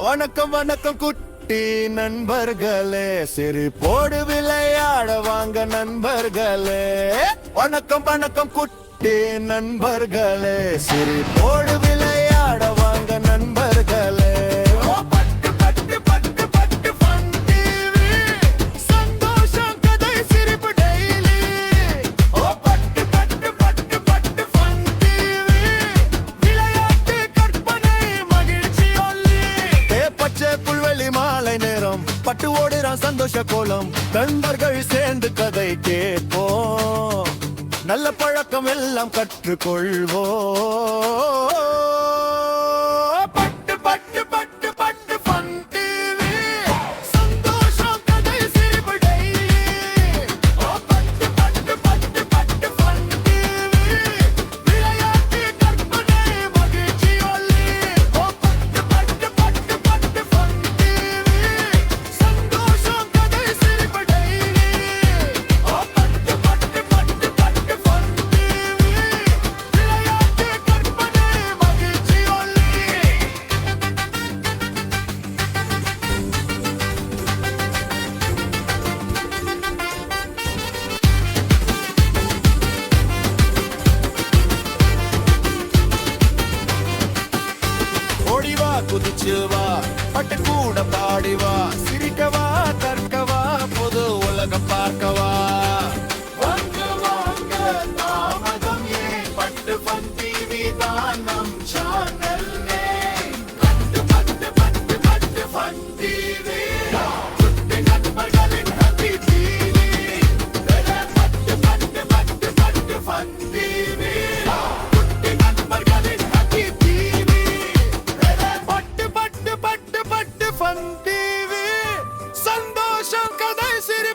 வணக்கம் வணக்கம் குட்டி நண்பர்களே, சிரிப்போடு விளையாட வாங்க நண்பர்களே. வணக்கம் வணக்கம் குட்டி நண்பர்களே, சிரிப்போடு விளையாட வாங்க நண்பர்களே. பட்டு பட்டு பட்டு பட்டு ஃபன் டிவி, சந்தோஷம் கதை சிரிப்பு டெய்லி. பட்டு பட்டு பட்டு பட்டு ஃபன் டிவி, விளையாட்டு கற்பனை மகிழ்ச்சி ஒல்லி. பச்சை புல்வெளி மாலை நேரம், பட்டு ஓடுறான் சந்தோஷ கோலம். நண்பர்கள் சேர்ந்து கதை கேட்போம், நல்ல பழக்கம் எல்லாம் கற்றுக்கொள்வோம். பட்டு பட்டு பட்டு பட்டு ஃபன் டிவி, சந்தோஷம் கதை சிரிப்பு டெய்லி. பட்டு பட்டு பட்டு பட்டு ஃபன் டிவி, விளையாட்டு கற்பனை மகிழ்ச்சி ஒல்லி. பட்டு பட்டு பட்டு பட்டு ஃபன் டிவி, சந்தோஷம் கதை சிரிப்பு டெய்லி. பட்டு பட்டு பட்டு பட்டு ஃபன் டிவி, விளையாட்டு கற்பனை மகிழ்ச்சி ஒல்லி. ஓடிவா குதிச்சு வா, பட்டு கூட பாடிவா, சிரிக்கவா கற்கவா, பொது உலகம் பார்க்கவா. வாங்க வாங்க தாமதம் ஏன், பட்டு ஃபன் டிவி தான் நம் சேனல் நேம். பட்டு பட்டு பட்டு பட்டு ஃபன் டிவி, குட்டி நண்பர்களின் happy TV. பட்டு பட்டு பட்டு பட்டு ஃபன் டிவி, குட்டி நண்பர்களின் happy TV. பட்டு பட்டு பட்டு பட்டு ஃபன் டிவி, சந்தோஷம் கதை சிரிப்பு